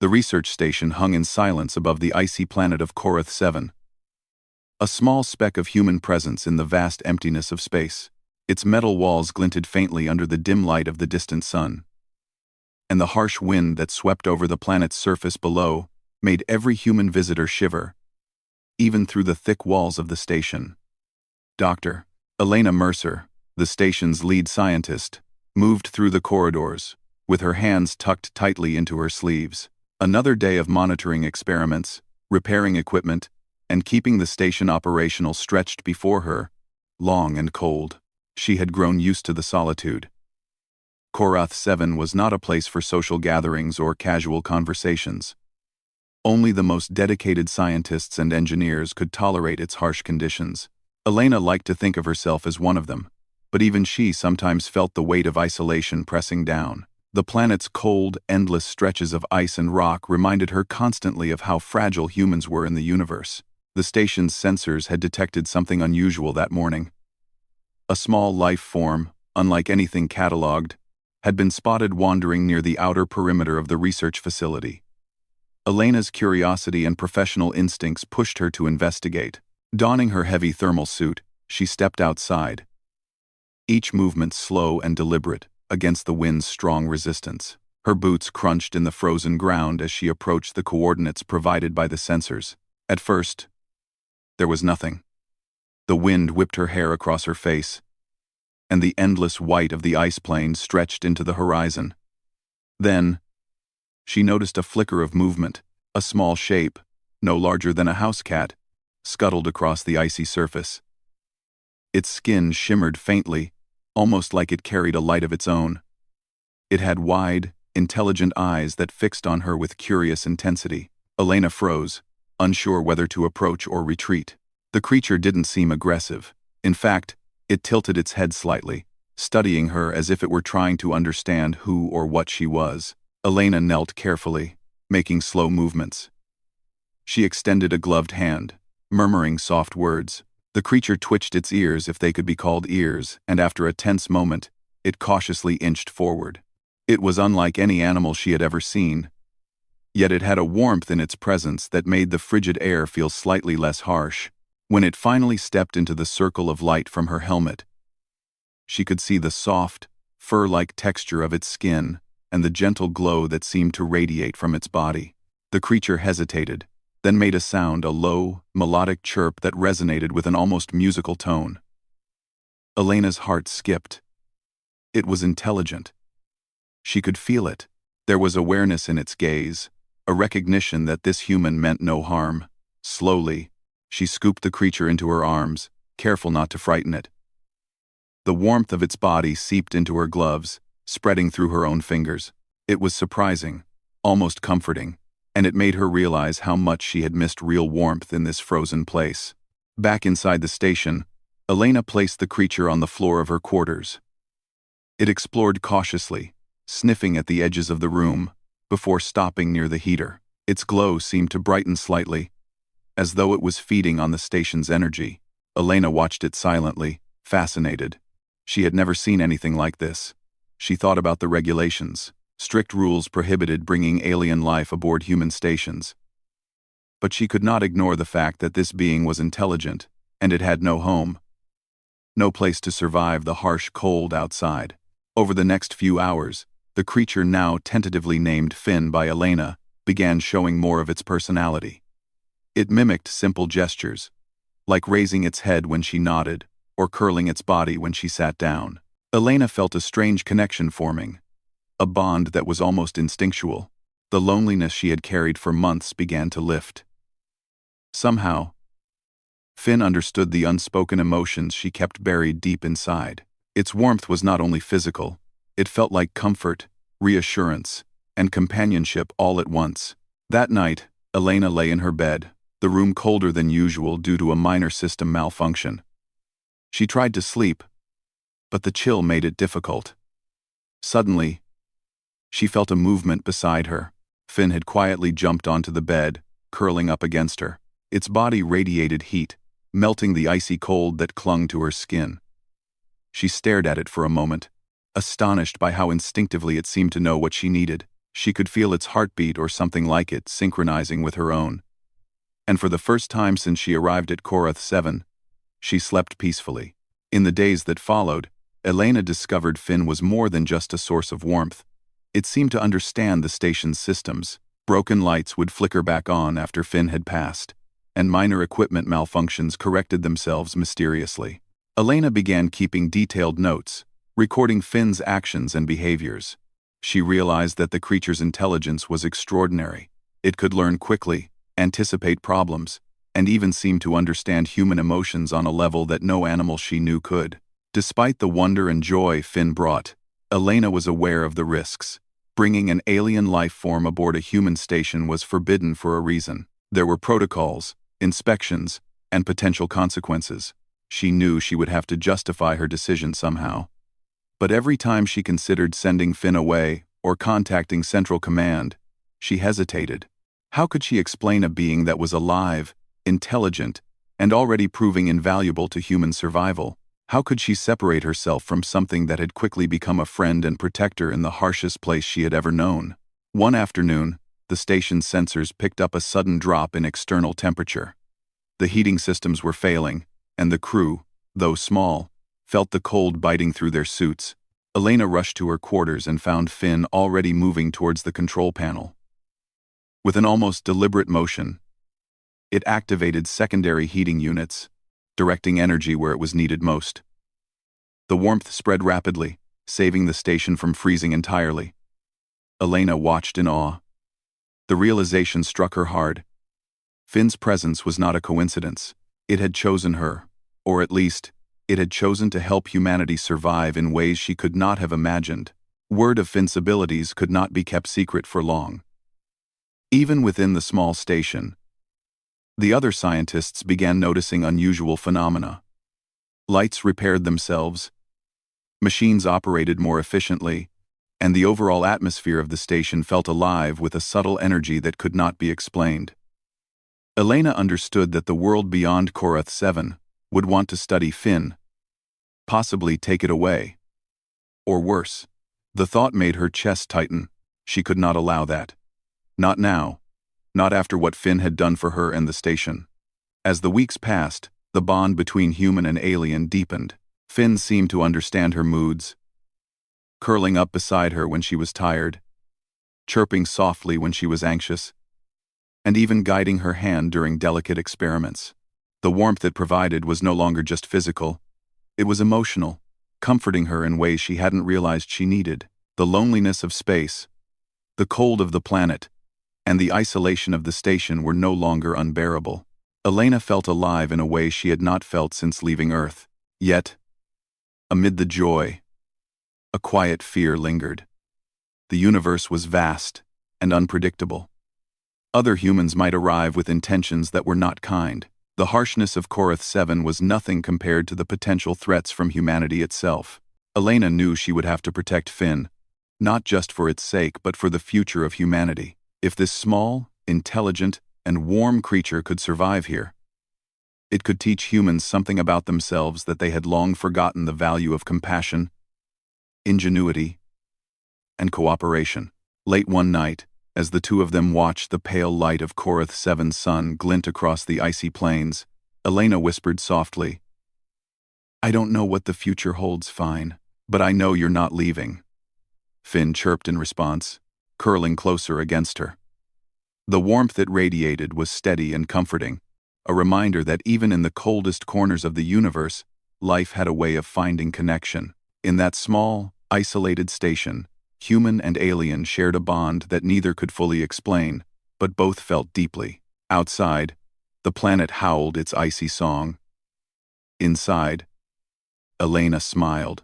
The research station hung in silence above the icy planet of Korath 7. A small speck of human presence in the vast emptiness of space. Its metal walls glinted faintly under the dim light of the distant sun. And the harsh wind that swept over the planet's surface below made every human visitor shiver, even through the thick walls of the station. Dr. Elena Mercer, the station's lead scientist, moved through the corridors, with her hands tucked tightly into her sleeves. Another day of monitoring experiments, repairing equipment, and keeping the station operational stretched before her, long and cold. She had grown used to the solitude. Korath 7 was not a place for social gatherings or casual conversations. Only the most dedicated scientists and engineers could tolerate its harsh conditions. Elena liked to think of herself as one of them, but even she sometimes felt the weight of isolation pressing down. The planet's cold, endless stretches of ice and rock reminded her constantly of how fragile humans were in the universe. The station's sensors had detected something unusual that morning. A small life form, unlike anything catalogued, had been spotted wandering near the outer perimeter of the research facility. Elena's curiosity and professional instincts pushed her to investigate. Donning her heavy thermal suit, she stepped outside. Each movement slow and deliberate, against the wind's strong resistance. Her boots crunched in the frozen ground as she approached the coordinates provided by the sensors. At first, there was nothing. The wind whipped her hair across her face, and the endless white of the ice plain stretched into the horizon. Then, she noticed a flicker of movement. A small shape, no larger than a house cat, scuttled across the icy surface. Its skin shimmered faintly, almost like it carried a light of its own. It had wide, intelligent eyes that fixed on her with curious intensity. Elena froze, unsure whether to approach or retreat. The creature didn't seem aggressive. In fact, it tilted its head slightly, studying her as if it were trying to understand who or what she was. Elena knelt carefully, making slow movements. She extended a gloved hand, murmuring soft words. The creature twitched its ears, if they could be called ears, and after a tense moment, it cautiously inched forward. It was unlike any animal she had ever seen, yet it had a warmth in its presence that made the frigid air feel slightly less harsh. When it finally stepped into the circle of light from her helmet, she could see the soft, fur-like texture of its skin and the gentle glow that seemed to radiate from its body. The creature hesitated, then made a sound, a low, melodic chirp that resonated with an almost musical tone. Elena's heart skipped. It was intelligent. She could feel it. There was awareness in its gaze, a recognition that this human meant no harm. Slowly, she scooped the creature into her arms, careful not to frighten it. The warmth of its body seeped into her gloves, spreading through her own fingers. It was surprising, almost comforting, and it made her realize how much she had missed real warmth in this frozen place. Back inside the station, Elena placed the creature on the floor of her quarters. It explored cautiously, sniffing at the edges of the room, before stopping near the heater. Its glow seemed to brighten slightly, as though it was feeding on the station's energy. Elena watched it silently, fascinated. She had never seen anything like this. She thought about the regulations. Strict rules prohibited bringing alien life aboard human stations. But she could not ignore the fact that this being was intelligent, and it had no home. No place to survive the harsh cold outside. Over the next few hours, the creature, now tentatively named Finn by Elena, began showing more of its personality. It mimicked simple gestures, like raising its head when she nodded, or curling its body when she sat down. Elena felt a strange connection forming, a bond that was almost instinctual. The loneliness she had carried for months began to lift. Somehow, Finn understood the unspoken emotions she kept buried deep inside. Its warmth was not only physical, it felt like comfort, reassurance, and companionship all at once. That night, Elena lay in her bed, the room colder than usual due to a minor system malfunction. She tried to sleep, but the chill made it difficult. Suddenly, she felt a movement beside her. Finn had quietly jumped onto the bed, curling up against her. Its body radiated heat, melting the icy cold that clung to her skin. She stared at it for a moment, astonished by how instinctively it seemed to know what she needed. She could feel its heartbeat or something like it synchronizing with her own. And for the first time since she arrived at Korath 7, she slept peacefully. In the days that followed, Elena discovered Finn was more than just a source of warmth. It seemed to understand the station's systems. Broken lights would flicker back on after Finn had passed, and minor equipment malfunctions corrected themselves mysteriously. Elena began keeping detailed notes, recording Finn's actions and behaviors. She realized that the creature's intelligence was extraordinary. It could learn quickly, anticipate problems, and even seem to understand human emotions on a level that no animal she knew could. Despite the wonder and joy Finn brought, Elena was aware of the risks. Bringing an alien life form aboard a human station was forbidden for a reason. There were protocols, inspections, and potential consequences. She knew she would have to justify her decision somehow. But every time she considered sending Finn away or contacting Central Command, she hesitated. How could she explain a being that was alive, intelligent, and already proving invaluable to human survival? How could she separate herself from something that had quickly become a friend and protector in the harshest place she had ever known? One afternoon, the station's sensors picked up a sudden drop in external temperature. The heating systems were failing, and the crew, though small, felt the cold biting through their suits. Elena rushed to her quarters and found Finn already moving towards the control panel. With an almost deliberate motion, it activated secondary heating units, directing energy where it was needed most. The warmth spread rapidly, saving the station from freezing entirely. Elena watched in awe. The realization struck her hard. Finn's presence was not a coincidence. It had chosen her, or at least, it had chosen to help humanity survive in ways she could not have imagined. Word of Finn's abilities could not be kept secret for long. Even within the small station, the other scientists began noticing unusual phenomena. Lights repaired themselves, machines operated more efficiently, and the overall atmosphere of the station felt alive with a subtle energy that could not be explained. Elena understood that the world beyond Korath 7 would want to study Finn, possibly take it away. Or worse. The thought made her chest tighten. She could not allow that. Not now. Not after what Finn had done for her and the station. As the weeks passed, the bond between human and alien deepened. Finn seemed to understand her moods, curling up beside her when she was tired, chirping softly when she was anxious, and even guiding her hand during delicate experiments. The warmth it provided was no longer just physical. It was emotional, comforting her in ways she hadn't realized she needed. The loneliness of space, the cold of the planet, and the isolation of the station were no longer unbearable. Elena felt alive in a way she had not felt since leaving Earth. Yet, amid the joy, a quiet fear lingered. The universe was vast and unpredictable. Other humans might arrive with intentions that were not kind. The harshness of Korath 7 was nothing compared to the potential threats from humanity itself. Elena knew she would have to protect Finn, not just for its sake but for the future of humanity. If this small, intelligent, and warm creature could survive here, it could teach humans something about themselves that they had long forgotten: the value of compassion, ingenuity, and cooperation. Late one night, as the two of them watched the pale light of Korath 7's sun glint across the icy plains, Elena whispered softly, "I don't know what the future holds, Fine, but I know you're not leaving." Finn chirped in response, curling closer against her. The warmth it radiated was steady and comforting, a reminder that even in the coldest corners of the universe, life had a way of finding connection. In that small, isolated station, human and alien shared a bond that neither could fully explain, but both felt deeply. Outside, the planet howled its icy song. Inside, Elena smiled.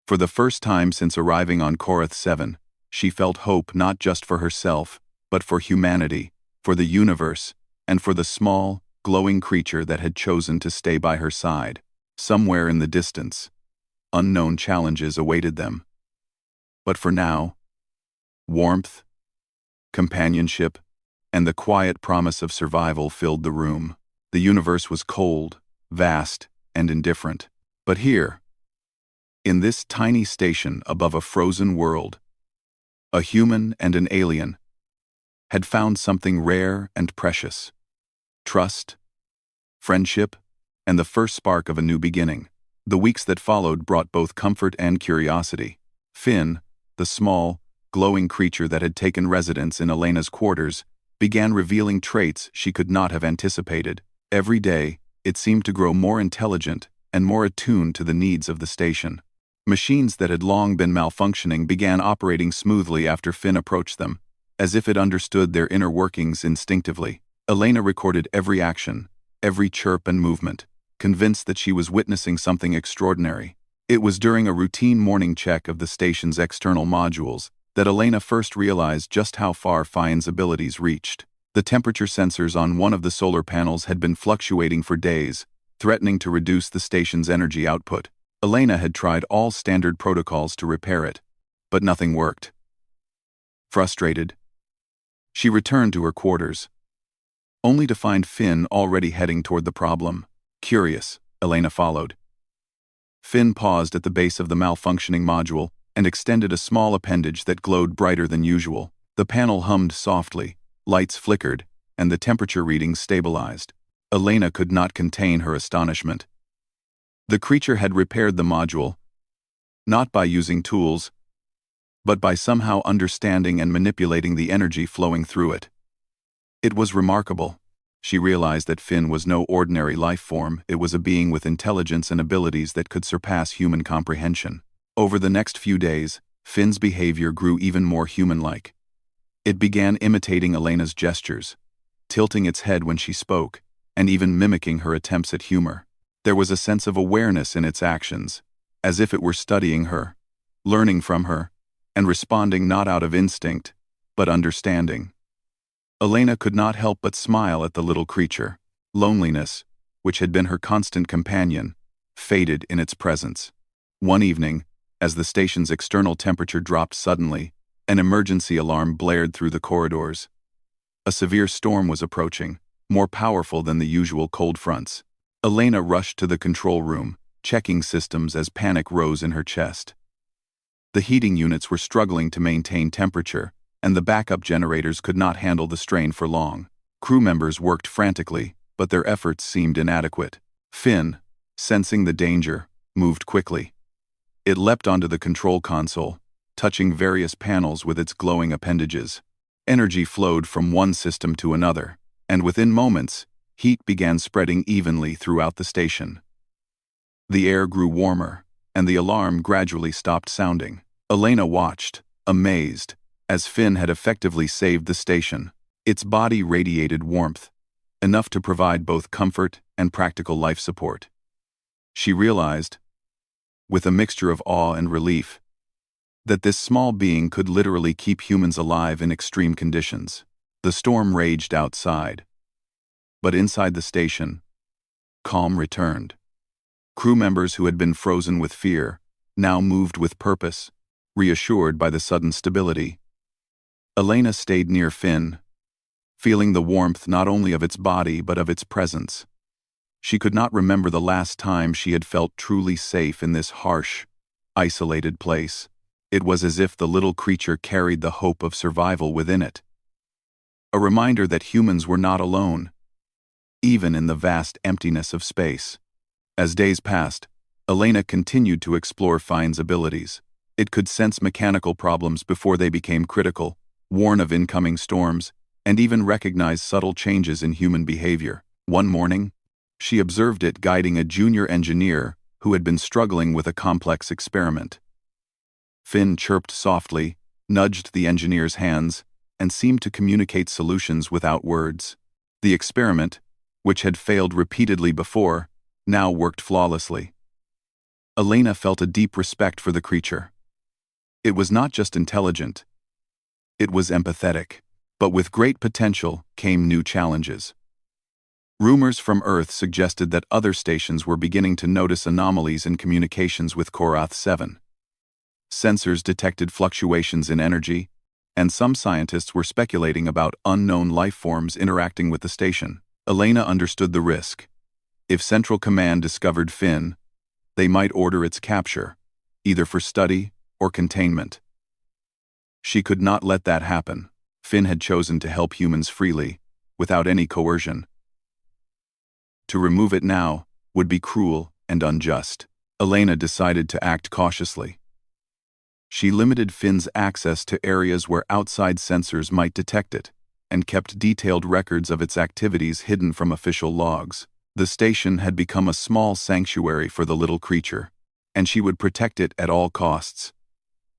For the first time since arriving on Korath 7, she felt hope not just for herself, but for humanity, for the universe, and for the small, glowing creature that had chosen to stay by her side. Somewhere in the distance, unknown challenges awaited them. But for now, warmth, companionship, and the quiet promise of survival filled the room. The universe was cold, vast, and indifferent. But here, in this tiny station above a frozen world, A human and an alien had found something rare and precious. Trust, friendship, and the first spark of a new beginning. The weeks that followed brought both comfort and curiosity. Finn, the small, glowing creature that had taken residence in Elena's quarters, began revealing traits she could not have anticipated. Every day, it seemed to grow more intelligent and more attuned to the needs of the station. Machines that had long been malfunctioning began operating smoothly after Finn approached them, as if it understood their inner workings instinctively. Elena recorded every action, every chirp and movement, convinced that she was witnessing something extraordinary. It was during a routine morning check of the station's external modules that Elena first realized just how far Finn's abilities reached. The temperature sensors on one of the solar panels had been fluctuating for days, threatening to reduce the station's energy output. Elena had tried all standard protocols to repair it, but nothing worked. Frustrated, she returned to her quarters, only to find Finn already heading toward the problem. Curious, Elena followed. Finn paused at the base of the malfunctioning module and extended a small appendage that glowed brighter than usual. The panel hummed softly, lights flickered, and the temperature readings stabilized. Elena could not contain her astonishment. The creature had repaired the module, not by using tools, but by somehow understanding and manipulating the energy flowing through it. It was remarkable. She realized that Finn was no ordinary life form. It was a being with intelligence and abilities that could surpass human comprehension. Over the next few days, Finn's behavior grew even more human-like. It began imitating Elena's gestures, tilting its head when she spoke, and even mimicking her attempts at humor. There was a sense of awareness in its actions, as if it were studying her, learning from her, and responding not out of instinct, but understanding. Elena could not help but smile at the little creature. Loneliness, which had been her constant companion, faded in its presence. One evening, as the station's external temperature dropped suddenly, an emergency alarm blared through the corridors. A severe storm was approaching, more powerful than the usual cold fronts. Elena rushed to the control room, checking systems as panic rose in her chest. The heating units were struggling to maintain temperature, and the backup generators could not handle the strain for long. Crew members worked frantically, but their efforts seemed inadequate. Finn, sensing the danger, moved quickly. It leapt onto the control console, touching various panels with its glowing appendages. Energy flowed from one system to another, and within moments, heat began spreading evenly throughout the station. The air grew warmer, and the alarm gradually stopped sounding. Elena watched, amazed, as Finn had effectively saved the station. Its body radiated warmth, enough to provide both comfort and practical life support. She realized, with a mixture of awe and relief, that this small being could literally keep humans alive in extreme conditions. The storm raged outside, but inside the station, calm returned. Crew members who had been frozen with fear now moved with purpose, reassured by the sudden stability. Elena stayed near Finn, feeling the warmth not only of its body but of its presence. She could not remember the last time she had felt truly safe in this harsh, isolated place. It was as if the little creature carried the hope of survival within it. A reminder that humans were not alone, even in the vast emptiness of space. As days passed, Elena continued to explore Finn's abilities. It could sense mechanical problems before they became critical, warn of incoming storms, and even recognize subtle changes in human behavior. One morning, she observed it guiding a junior engineer who had been struggling with a complex experiment. Finn chirped softly, nudged the engineer's hands, and seemed to communicate solutions without words. The experiment, which had failed repeatedly before, now worked flawlessly. Elena felt a deep respect for the creature. It was not just intelligent, it was empathetic. But with great potential came new challenges. Rumors from Earth suggested that other stations were beginning to notice anomalies in communications with Korath 7. Sensors detected fluctuations in energy, and some scientists were speculating about unknown life forms interacting with the station. Elena understood the risk. If Central Command discovered Finn, they might order its capture, either for study or containment. She could not let that happen. Finn had chosen to help humans freely, without any coercion. To remove it now would be cruel and unjust. Elena decided to act cautiously. She limited Finn's access to areas where outside sensors might detect it, and kept detailed records of its activities hidden from official logs. The station had become a small sanctuary for the little creature, and she would protect it at all costs.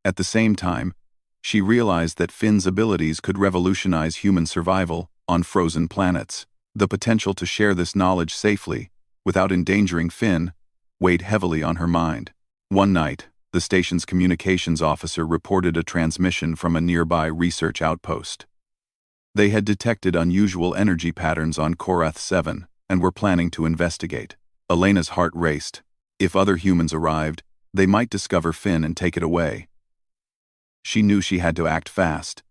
At the same time, she realized that Finn's abilities could revolutionize human survival on frozen planets. The potential to share this knowledge safely, without endangering Finn, weighed heavily on her mind. One night, the station's communications officer reported a transmission from a nearby research outpost. They had detected unusual energy patterns on Korath 7 and were planning to investigate. Elena's heart raced. If other humans arrived, they might discover Finn and take it away. She knew she had to act fast.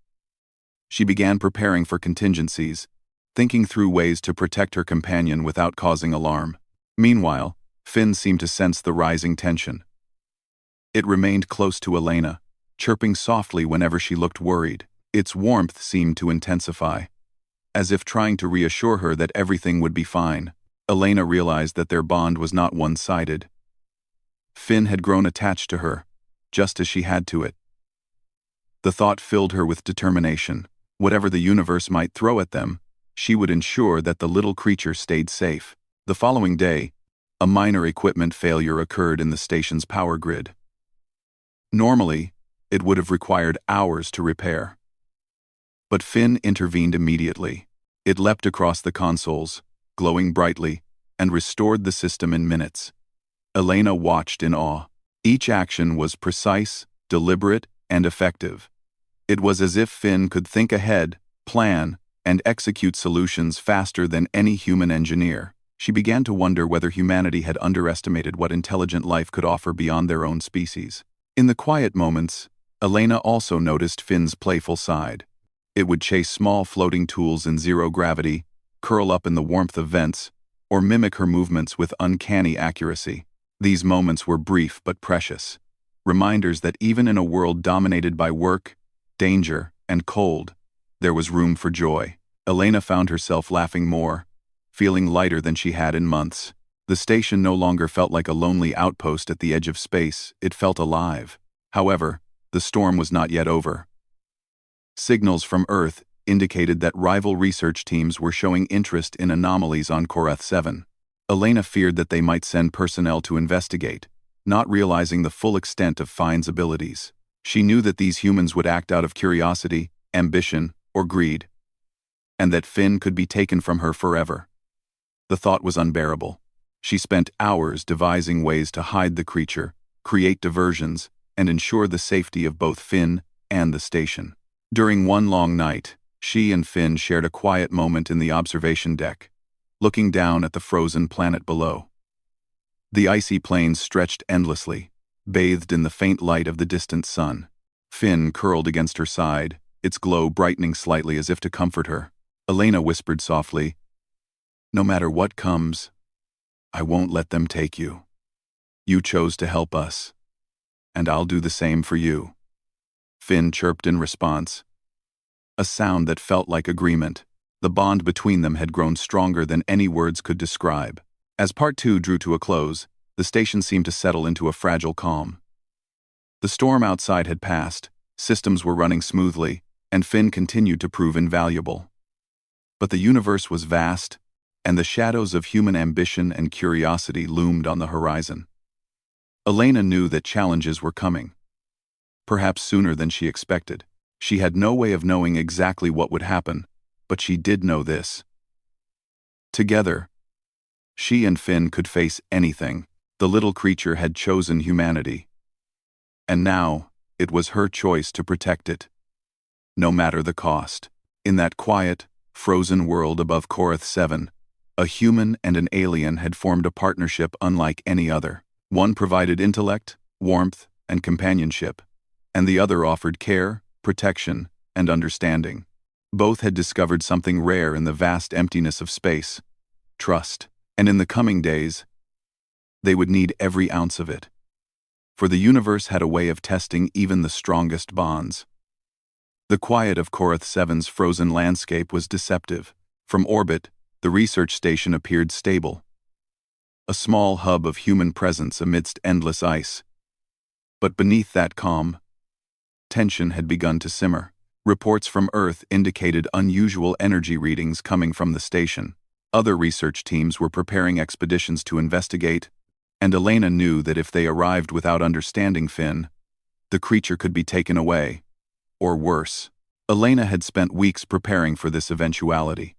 She began preparing for contingencies, thinking through ways to protect her companion without causing alarm. Meanwhile, Finn seemed to sense the rising tension. It remained close to Elena, chirping softly whenever she looked worried. Its warmth seemed to intensify, as if trying to reassure her that everything would be fine. Elena realized that their bond was not one-sided. Finn had grown attached to her, just as she had to it. The thought filled her with determination. Whatever the universe might throw at them, she would ensure that the little creature stayed safe. The following day, a minor equipment failure occurred in the station's power grid. Normally, it would have required hours to repair. But Finn intervened immediately. It leapt across the consoles, glowing brightly, and restored the system in minutes. Elena watched in awe. Each action was precise, deliberate, and effective. It was as if Finn could think ahead, plan, and execute solutions faster than any human engineer. She began to wonder whether humanity had underestimated what intelligent life could offer beyond their own species. In the quiet moments, Elena also noticed Finn's playful side. It would chase small floating tools in zero gravity, curl up in the warmth of vents, or mimic her movements with uncanny accuracy. These moments were brief but precious, reminders that even in a world dominated by work, danger, and cold, there was room for joy. Elena found herself laughing more, feeling lighter than she had in months. The station no longer felt like a lonely outpost at the edge of space, it felt alive. However, the storm was not yet over. Signals from Earth indicated that rival research teams were showing interest in anomalies on Korath 7. Elena feared that they might send personnel to investigate, not realizing the full extent of Finn's abilities. She knew that these humans would act out of curiosity, ambition, or greed, and that Finn could be taken from her forever. The thought was unbearable. She spent hours devising ways to hide the creature, create diversions, and ensure the safety of both Finn and the station. During one long night, she and Finn shared a quiet moment in the observation deck, looking down at the frozen planet below. The icy plains stretched endlessly, bathed in the faint light of the distant sun. Finn curled against her side, its glow brightening slightly as if to comfort her. Elena whispered softly, "No matter what comes, I won't let them take you. You chose to help us, and I'll do the same for you." Finn chirped in response, a sound that felt like agreement. The bond between them had grown stronger than any words could describe. As Part 2 drew to a close, the station seemed to settle into a fragile calm. The storm outside had passed, systems were running smoothly, and Finn continued to prove invaluable. But the universe was vast, and the shadows of human ambition and curiosity loomed on the horizon. Elena knew that challenges were coming, perhaps sooner than she expected. She had no way of knowing exactly what would happen, but she did know this. Together, she and Finn could face anything. The little creature had chosen humanity, and now it was her choice to protect it, no matter the cost. In that quiet, frozen world above Korath 7, a human and an alien had formed a partnership unlike any other. One provided intellect, warmth, and companionship, and the other offered care, protection, and understanding. Both had discovered something rare in the vast emptiness of space: trust. And in the coming days, they would need every ounce of it. For the universe had a way of testing even the strongest bonds. The quiet of Korath 7's frozen landscape was deceptive. From orbit, the research station appeared stable, a small hub of human presence amidst endless ice. But beneath that calm, tension had begun to simmer. Reports from Earth indicated unusual energy readings coming from the station. Other research teams were preparing expeditions to investigate, and Elena knew that if they arrived without understanding Finn, the creature could be taken away. Or worse. Elena had spent weeks preparing for this eventuality.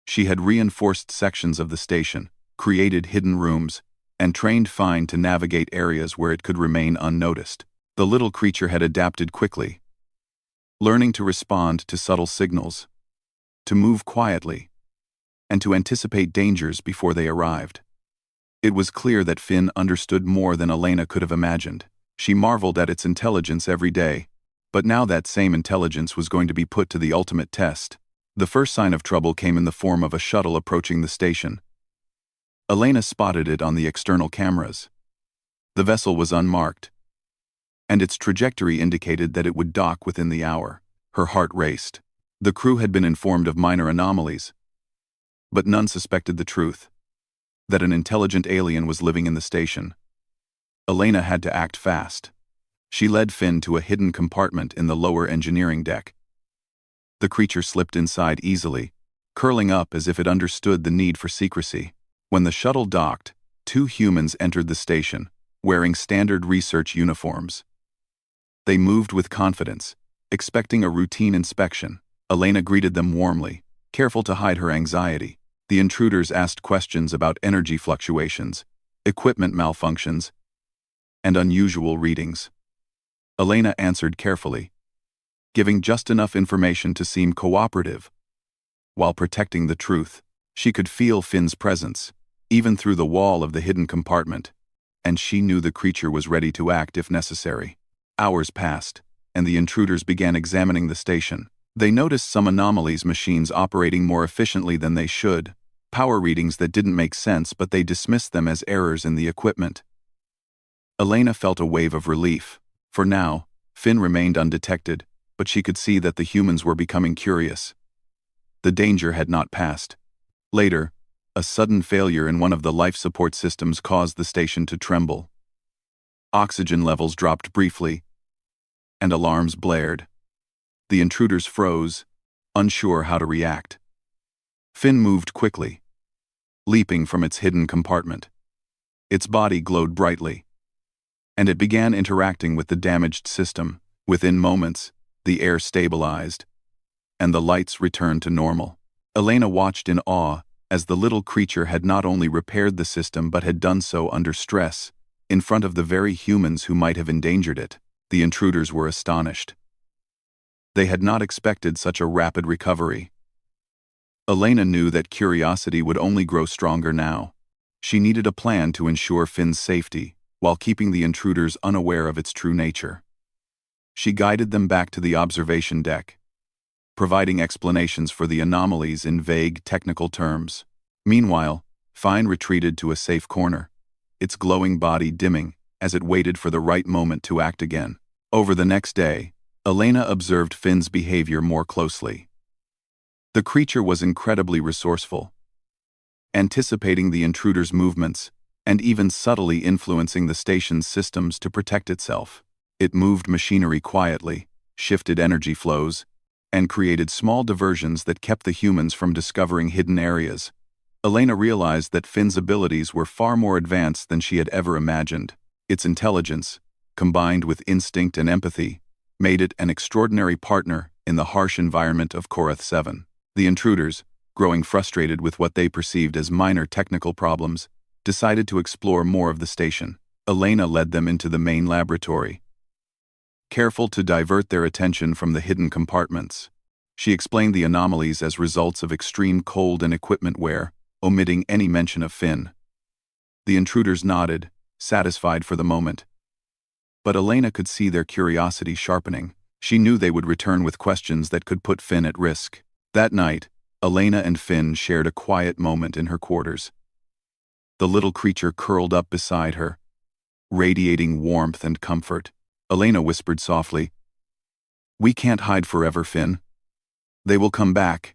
She had reinforced sections of the station, created hidden rooms, and trained Fine to navigate areas where it could remain unnoticed. The little creature had adapted quickly, learning to respond to subtle signals, to move quietly, and to anticipate dangers before they arrived. It was clear that Finn understood more than Elena could have imagined. She marveled at its intelligence every day, but now that same intelligence was going to be put to the ultimate test. The first sign of trouble came in the form of a shuttle approaching the station. Elena spotted it on the external cameras. The vessel was unmarked, and its trajectory indicated that it would dock within the hour. Her heart raced. The crew had been informed of minor anomalies, but none suspected the truth, that an intelligent alien was living in the station. Elena had to act fast. She led Finn to a hidden compartment in the lower engineering deck. The creature slipped inside easily, curling up as if it understood the need for secrecy. When the shuttle docked, 2 humans entered the station, wearing standard research uniforms. They moved with confidence, expecting a routine inspection. Elena greeted them warmly, careful to hide her anxiety. The intruders asked questions about energy fluctuations, equipment malfunctions, and unusual readings. Elena answered carefully, giving just enough information to seem cooperative, while protecting the truth. She could feel Finn's presence, even through the wall of the hidden compartment, and she knew the creature was ready to act if necessary. Hours passed, and the intruders began examining the station. They noticed some anomalies: machines operating more efficiently than they should, power readings that didn't make sense, but they dismissed them as errors in the equipment. Elena felt a wave of relief. For now, Finn remained undetected, but she could see that the humans were becoming curious. The danger had not passed. Later, a sudden failure in one of the life support systems caused the station to tremble. Oxygen levels dropped briefly, and alarms blared. The intruders froze, unsure how to react. Finn moved quickly, leaping from its hidden compartment. Its body glowed brightly, and it began interacting with the damaged system. Within moments, the air stabilized, and the lights returned to normal. Elena watched in awe as the little creature had not only repaired the system but had done so under stress, in front of the very humans who might have endangered it. The intruders were astonished. They had not expected such a rapid recovery. Elena knew that curiosity would only grow stronger now. She needed a plan to ensure Finn's safety, while keeping the intruders unaware of its true nature. She guided them back to the observation deck, providing explanations for the anomalies in vague technical terms. Meanwhile, Fine retreated to a safe corner, its glowing body dimming as it waited for the right moment to act again. Over the next day, Elena observed Finn's behavior more closely. The creature was incredibly resourceful, anticipating the intruders' movements and even subtly influencing the station's systems to protect itself. It moved machinery quietly, shifted energy flows, and created small diversions that kept the humans from discovering hidden areas. Elena realized that Finn's abilities were far more advanced than she had ever imagined. Its intelligence, combined with instinct and empathy, made it an extraordinary partner in the harsh environment of Korath 7. The intruders, growing frustrated with what they perceived as minor technical problems, decided to explore more of the station. Elena led them into the main laboratory, careful to divert their attention from the hidden compartments. She explained the anomalies as results of extreme cold and equipment wear, omitting any mention of Finn. The intruders nodded, satisfied for the moment. But Elena could see their curiosity sharpening. She knew they would return with questions that could put Finn at risk. That night, Elena and Finn shared a quiet moment in her quarters. The little creature curled up beside her, radiating warmth and comfort. Elena whispered softly, We can't hide forever, Finn. They will come back,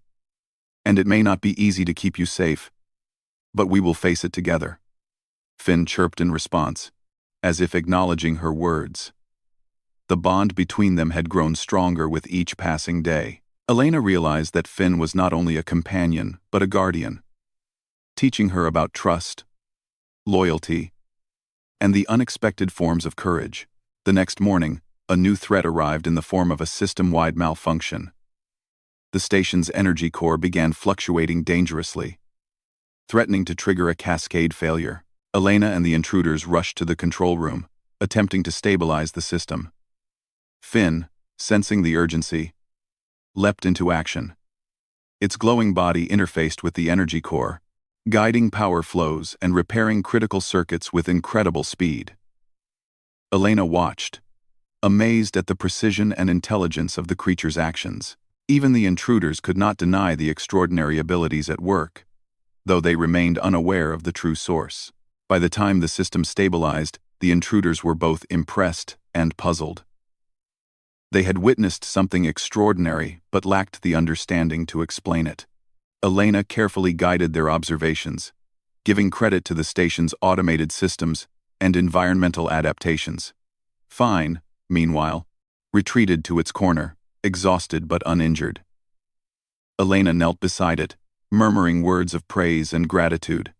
and it may not be easy to keep you safe, but we will face it together. Finn chirped in response, as if acknowledging her words. The bond between them had grown stronger with each passing day. Elena realized that Finn was not only a companion, but a guardian, teaching her about trust, loyalty, and the unexpected forms of courage. The next morning, a new threat arrived in the form of a system-wide malfunction. The station's energy core began fluctuating dangerously, threatening to trigger a cascade failure. Elena and the intruders rushed to the control room, attempting to stabilize the system. Finn, sensing the urgency, leapt into action. Its glowing body interfaced with the energy core, guiding power flows and repairing critical circuits with incredible speed. Elena watched, amazed at the precision and intelligence of the creature's actions. Even the intruders could not deny the extraordinary abilities at work, though they remained unaware of the true source. By the time the system stabilized, the intruders were both impressed and puzzled. They had witnessed something extraordinary but lacked the understanding to explain it. Elena carefully guided their observations, giving credit to the station's automated systems and environmental adaptations. Fine, meanwhile, retreated to its corner, exhausted but uninjured. Elena knelt beside it, murmuring words of praise and gratitude.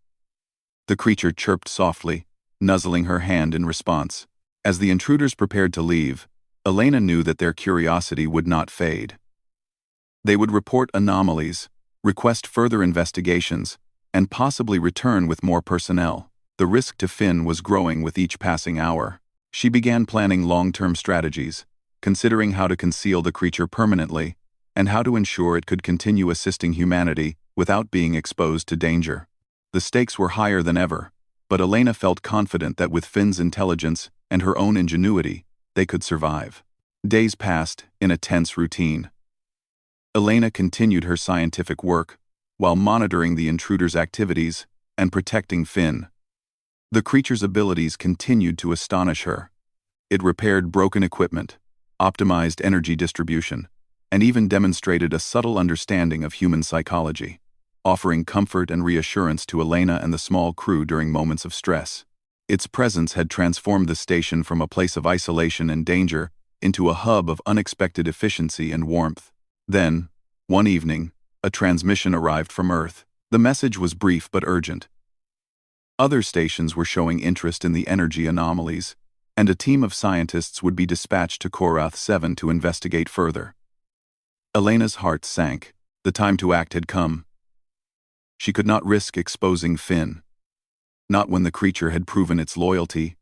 The creature chirped softly, nuzzling her hand in response. As the intruders prepared to leave, Elena knew that their curiosity would not fade. They would report anomalies, request further investigations, and possibly return with more personnel. The risk to Finn was growing with each passing hour. She began planning long-term strategies, considering how to conceal the creature permanently, and how to ensure it could continue assisting humanity without being exposed to danger. The stakes were higher than ever, but Elena felt confident that with Finn's intelligence and her own ingenuity, they could survive. Days passed in a tense routine. Elena continued her scientific work while monitoring the intruder's activities and protecting Finn. The creature's abilities continued to astonish her. It repaired broken equipment, optimized energy distribution, and even demonstrated a subtle understanding of human psychology, offering comfort and reassurance to Elena and the small crew during moments of stress. Its presence had transformed the station from a place of isolation and danger into a hub of unexpected efficiency and warmth. Then, one evening, a transmission arrived from Earth. The message was brief but urgent. Other stations were showing interest in the energy anomalies, and a team of scientists would be dispatched to Korath 7 to investigate further. Elena's heart sank. The time to act had come. She could not risk exposing Finn. Not when the creature had proven its loyalty,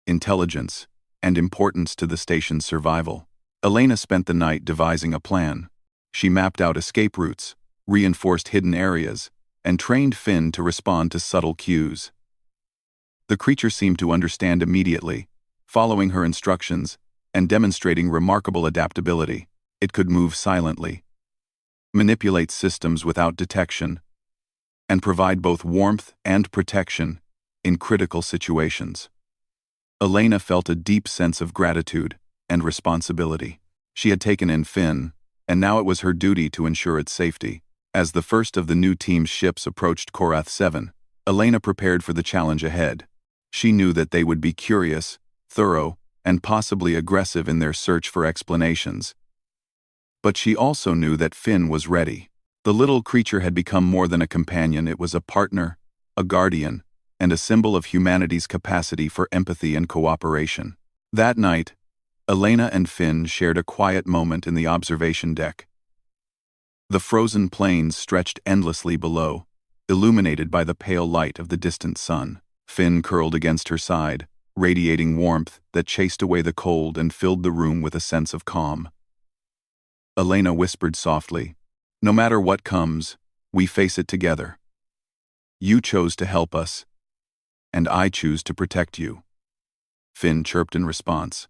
intelligence, and importance to the station's survival. Elena spent the night devising a plan. She mapped out escape routes, reinforced hidden areas, and trained Finn to respond to subtle cues. The creature seemed to understand immediately, following her instructions and demonstrating remarkable adaptability. It could move silently, manipulate systems without detection, and provide both warmth and protection in critical situations. Elena felt a deep sense of gratitude and responsibility. She had taken in Finn, and now it was her duty to ensure its safety. As the first of the new team's ships approached Korath 7, Elena prepared for the challenge ahead. She knew that they would be curious, thorough, and possibly aggressive in their search for explanations. But she also knew that Finn was ready. The little creature had become more than a companion. It was a partner, a guardian, and a symbol of humanity's capacity for empathy and cooperation. That night, Elena and Finn shared a quiet moment in the observation deck. The frozen plains stretched endlessly below, illuminated by the pale light of the distant sun. Finn curled against her side, radiating warmth that chased away the cold and filled the room with a sense of calm. Elena whispered softly, "No matter what comes, we face it together. You chose to help us, and I choose to protect you." Finn chirped in response,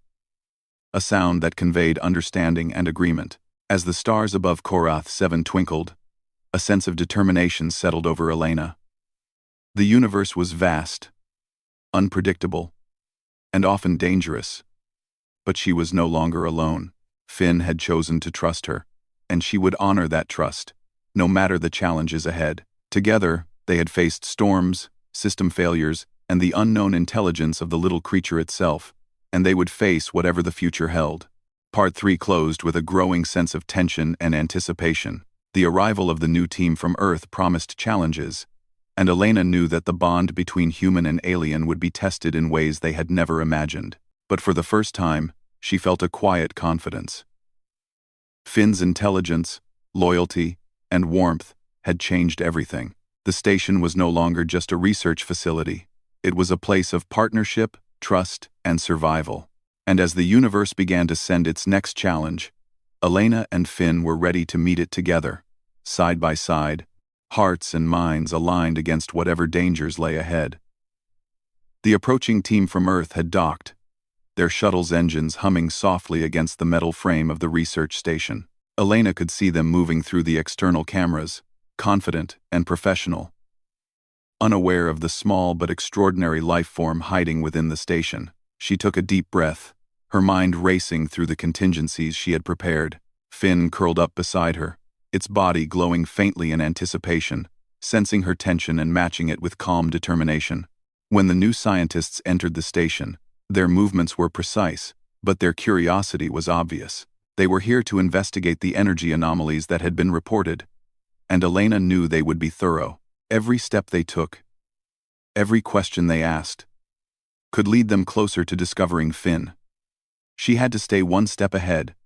a sound that conveyed understanding and agreement. As the stars above Korath 7 twinkled, a sense of determination settled over Elena. The universe was vast, unpredictable, and often dangerous, but she was no longer alone. Finn had chosen to trust her, and she would honor that trust, no matter the challenges ahead. Together, they had faced storms, system failures, and the unknown intelligence of the little creature itself, and they would face whatever the future held. Part 3 closed with a growing sense of tension and anticipation. The arrival of the new team from Earth promised challenges, and Elena knew that the bond between human and alien would be tested in ways they had never imagined. But for the first time, she felt a quiet confidence. Finn's intelligence, loyalty, and warmth had changed everything. The station was no longer just a research facility. It was a place of partnership, trust, and survival. And as the universe began to send its next challenge, Elena and Finn were ready to meet it together, side by side, hearts and minds aligned against whatever dangers lay ahead. The approaching team from Earth had docked, their shuttle's engines humming softly against the metal frame of the research station. Elena could see them moving through the external cameras, confident and professional, unaware of the small but extraordinary life form hiding within the station. She took a deep breath, her mind racing through the contingencies she had prepared. Finn curled up beside her, its body glowing faintly in anticipation, sensing her tension and matching it with calm determination. When the new scientists entered the station, their movements were precise, but their curiosity was obvious. They were here to investigate the energy anomalies that had been reported, and Elena knew they would be thorough. Every step they took, every question they asked, could lead them closer to discovering Finn. She had to stay one step ahead,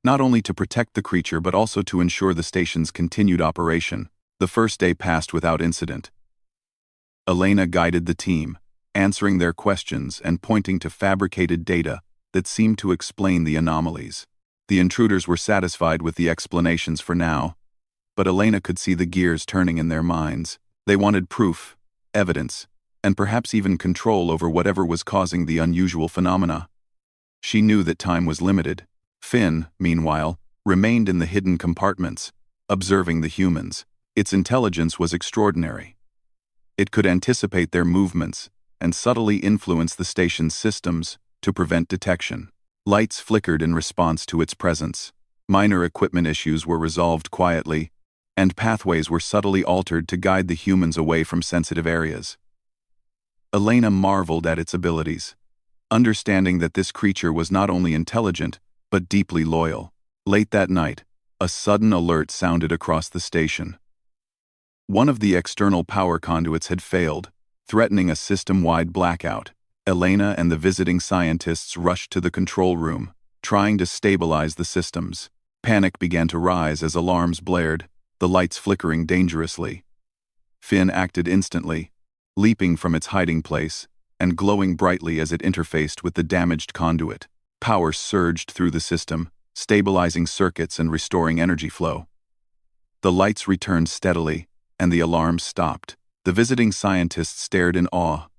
not only to protect the creature but also to ensure the station's continued operation. The first day passed without incident. Elena guided the team, answering their questions and pointing to fabricated data that seemed to explain the anomalies. The intruders were satisfied with the explanations for now, but Elena could see the gears turning in their minds. They wanted proof, evidence, and perhaps even control over whatever was causing the unusual phenomena. She knew that time was limited. Finn, meanwhile, remained in the hidden compartments, observing the humans. Its intelligence was extraordinary. It could anticipate their movements and subtly influence the station's systems to prevent detection. Lights flickered in response to its presence. Minor equipment issues were resolved quietly, and pathways were subtly altered to guide the humans away from sensitive areas. Elena marveled at its abilities, understanding that this creature was not only intelligent, but deeply loyal. Late that night, a sudden alert sounded across the station. One of the external power conduits had failed, threatening a system-wide blackout. Elena and the visiting scientists rushed to the control room, trying to stabilize the systems. Panic began to rise as alarms blared, the lights flickering dangerously. Finn acted instantly, leaping from its hiding place and glowing brightly as it interfaced with the damaged conduit. Power surged through the system, stabilizing circuits and restoring energy flow. The lights returned steadily, and the alarms stopped. The visiting scientists stared in awe,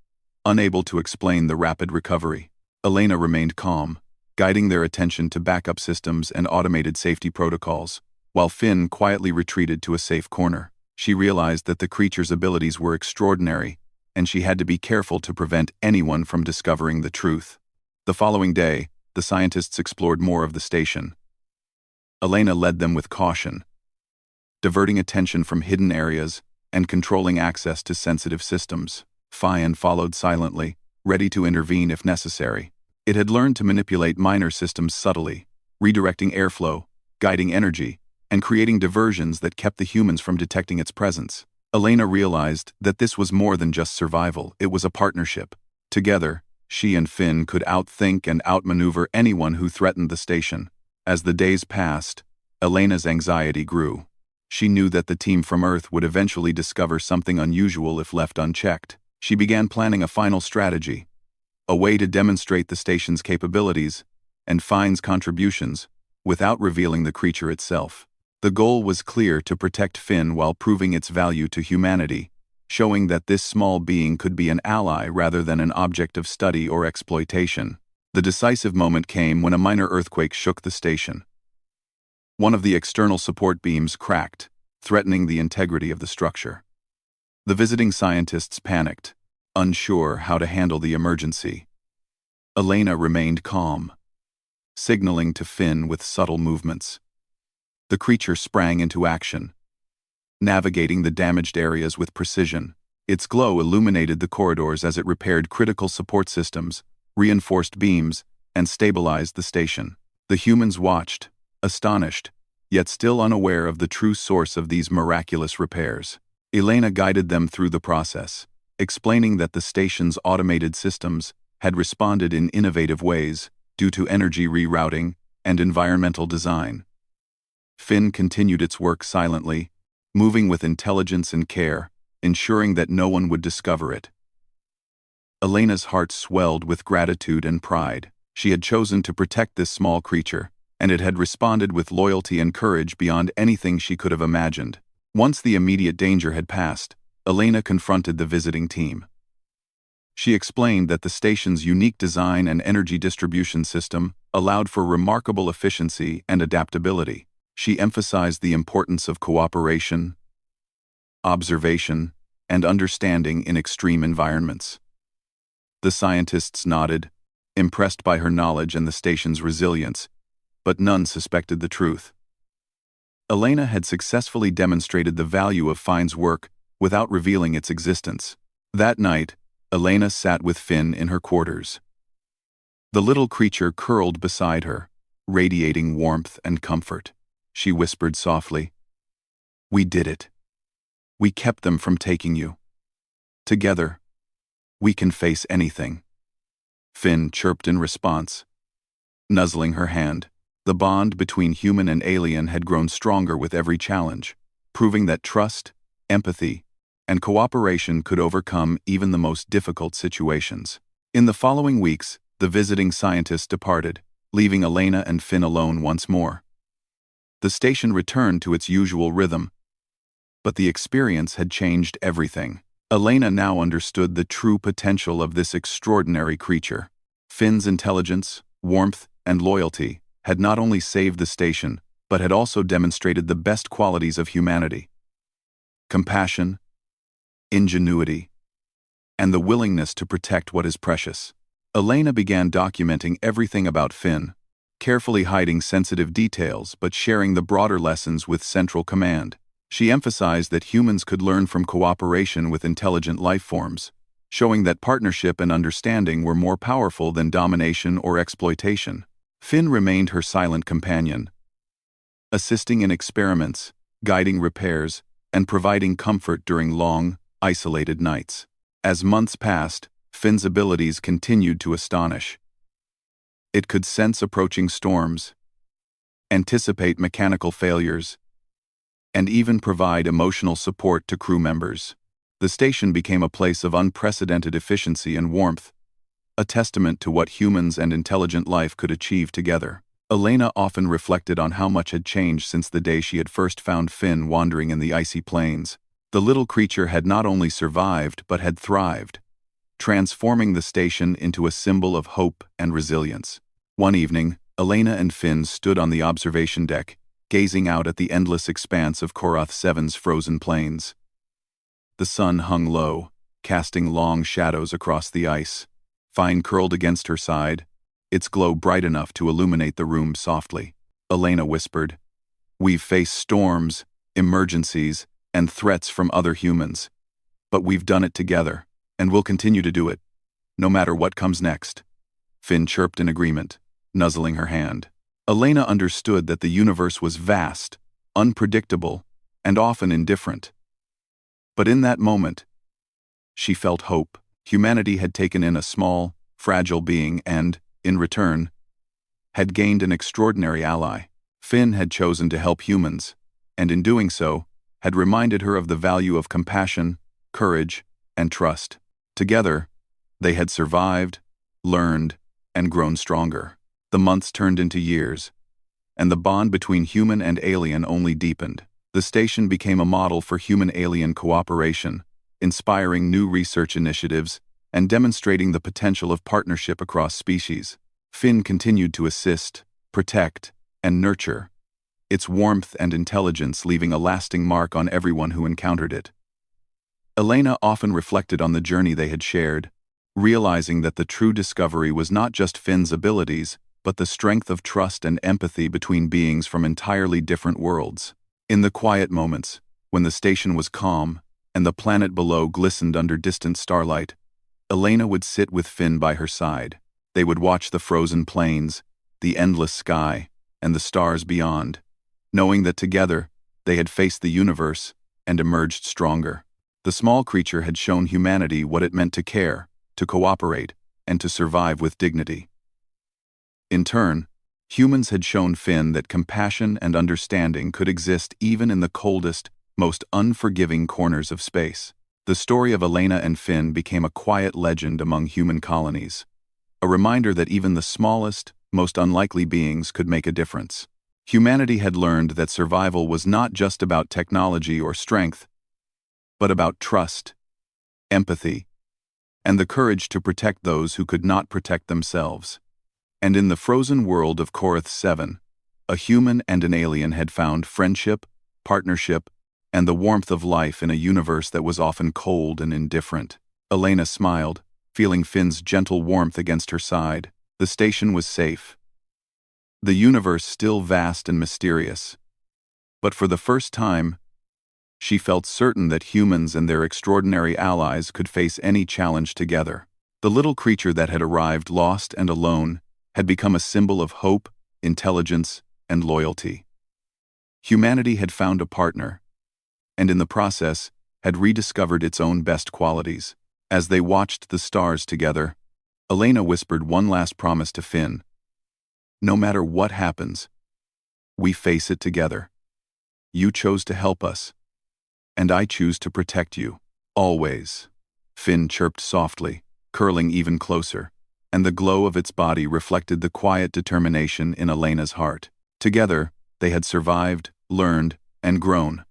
unable to explain the rapid recovery. Elena remained calm, guiding their attention to backup systems and automated safety protocols, while Finn quietly retreated to a safe corner. She realized that the creature's abilities were extraordinary, and she had to be careful to prevent anyone from discovering the truth. The following day, the scientists explored more of the station. Elena led them with caution, diverting attention from hidden areas and controlling access to sensitive systems. Finn followed silently, ready to intervene if necessary. It had learned to manipulate minor systems subtly, redirecting airflow, guiding energy, and creating diversions that kept the humans from detecting its presence. Elena realized that this was more than just survival, it was a partnership. Together, she and Finn could outthink and outmaneuver anyone who threatened the station. As the days passed, Elena's anxiety grew. She knew that the team from Earth would eventually discover something unusual if left unchecked. She began planning a final strategy, a way to demonstrate the station's capabilities and Finn's contributions without revealing the creature itself. The goal was clear: to protect Finn while proving its value to humanity, showing that this small being could be an ally rather than an object of study or exploitation. The decisive moment came when a minor earthquake shook the station. One of the external support beams cracked, threatening the integrity of the structure. The visiting scientists panicked, unsure how to handle the emergency. Elena remained calm, signaling to Finn with subtle movements. The creature sprang into action, navigating the damaged areas with precision. Its glow illuminated the corridors as it repaired critical support systems, reinforced beams, and stabilized the station. The humans watched, astonished, yet still unaware of the true source of these miraculous repairs. Elena guided them through the process, explaining that the station's automated systems had responded in innovative ways due to energy rerouting and environmental design. Finn continued its work silently, moving with intelligence and care, ensuring that no one would discover it. Elena's heart swelled with gratitude and pride. She had chosen to protect this small creature, and it had responded with loyalty and courage beyond anything she could have imagined. Once the immediate danger had passed, Elena confronted the visiting team. She explained that the station's unique design and energy distribution system allowed for remarkable efficiency and adaptability. She emphasized the importance of cooperation, observation, and understanding in extreme environments. The scientists nodded, impressed by her knowledge and the station's resilience, but none suspected the truth. Elena had successfully demonstrated the value of Finn's work without revealing its existence. That night, Elena sat with Finn in her quarters. The little creature curled beside her, radiating warmth and comfort. She whispered softly, "We did it. We kept them from taking you. Together, we can face anything." Finn chirped in response, nuzzling her hand. The bond between human and alien had grown stronger with every challenge, proving that trust, empathy, and cooperation could overcome even the most difficult situations. In the following weeks, the visiting scientists departed, leaving Elena and Finn alone once more. The station returned to its usual rhythm, but the experience had changed everything. Elena now understood the true potential of this extraordinary creature. Finn's intelligence, warmth, and loyalty had not only saved the station, but had also demonstrated the best qualities of humanity: compassion, ingenuity, and the willingness to protect what is precious. Elena began documenting everything about Finn, carefully hiding sensitive details but sharing the broader lessons with Central Command. She emphasized that humans could learn from cooperation with intelligent life forms, showing that partnership and understanding were more powerful than domination or exploitation. Finn remained her silent companion, assisting in experiments, guiding repairs, and providing comfort during long, isolated nights. As months passed, Finn's abilities continued to astonish. It could sense approaching storms, anticipate mechanical failures, and even provide emotional support to crew members. The station became a place of unprecedented efficiency and warmth, a testament to what humans and intelligent life could achieve together. Elena often reflected on how much had changed since the day she had first found Finn wandering in the icy plains. The little creature had not only survived but had thrived, transforming the station into a symbol of hope and resilience. One evening, Elena and Finn stood on the observation deck, gazing out at the endless expanse of Korath 7's frozen plains. The sun hung low, casting long shadows across the ice. Finn curled against her side, its glow bright enough to illuminate the room softly. Elena whispered, "We've faced storms, emergencies, and threats from other humans. But we've done it together, and we'll continue to do it, no matter what comes next." Finn chirped in agreement, nuzzling her hand. Elena understood that the universe was vast, unpredictable, and often indifferent. But in that moment, she felt hope. Humanity had taken in a small, fragile being and, in return, had gained an extraordinary ally. Finn had chosen to help humans, and in doing so, had reminded her of the value of compassion, courage, and trust. Together, they had survived, learned, and grown stronger. The months turned into years, and the bond between human and alien only deepened. The station became a model for human-alien cooperation, inspiring new research initiatives and demonstrating the potential of partnership across species. Finn continued to assist, protect, and nurture, its warmth and intelligence leaving a lasting mark on everyone who encountered it. Elena often reflected on the journey they had shared, realizing that the true discovery was not just Finn's abilities, but the strength of trust and empathy between beings from entirely different worlds. In the quiet moments, when the station was calm and the planet below glistened under distant starlight, Elena would sit with Finn by her side. They would watch the frozen plains, the endless sky, and the stars beyond, knowing that together they had faced the universe and emerged stronger. The small creature had shown humanity what it meant to care, to cooperate, and to survive with dignity. In turn, humans had shown Finn that compassion and understanding could exist even in the coldest, most unforgiving corners of space. The story of Elena and Finn became a quiet legend among human colonies, a reminder that even the smallest, most unlikely beings could make a difference. Humanity had learned that survival was not just about technology or strength, but about trust, empathy, and the courage to protect those who could not protect themselves. And in the frozen world of Korith 7, a human and an alien had found friendship, partnership, and the warmth of life in a universe that was often cold and indifferent. Elena smiled, feeling Finn's gentle warmth against her side. The station was safe. The universe still vast and mysterious. But for the first time, she felt certain that humans and their extraordinary allies could face any challenge together. The little creature that had arrived lost and alone had become a symbol of hope, intelligence, and loyalty. Humanity had found a partner, and in the process, had rediscovered its own best qualities. As they watched the stars together, Elena whispered one last promise to Finn. "No matter what happens, we face it together. You chose to help us, and I choose to protect you, always." Finn chirped softly, curling even closer, and the glow of its body reflected the quiet determination in Elena's heart. Together, they had survived, learned, and grown,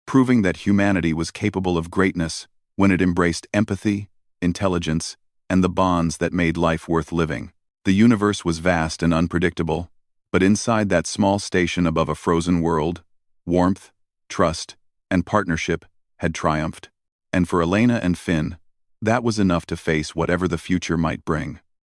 proving that humanity was capable of greatness when it embraced empathy, intelligence, and the bonds that made life worth living. The universe was vast and unpredictable, but inside that small station above a frozen world, warmth, trust, and partnership had triumphed. And for Elena and Finn, that was enough to face whatever the future might bring.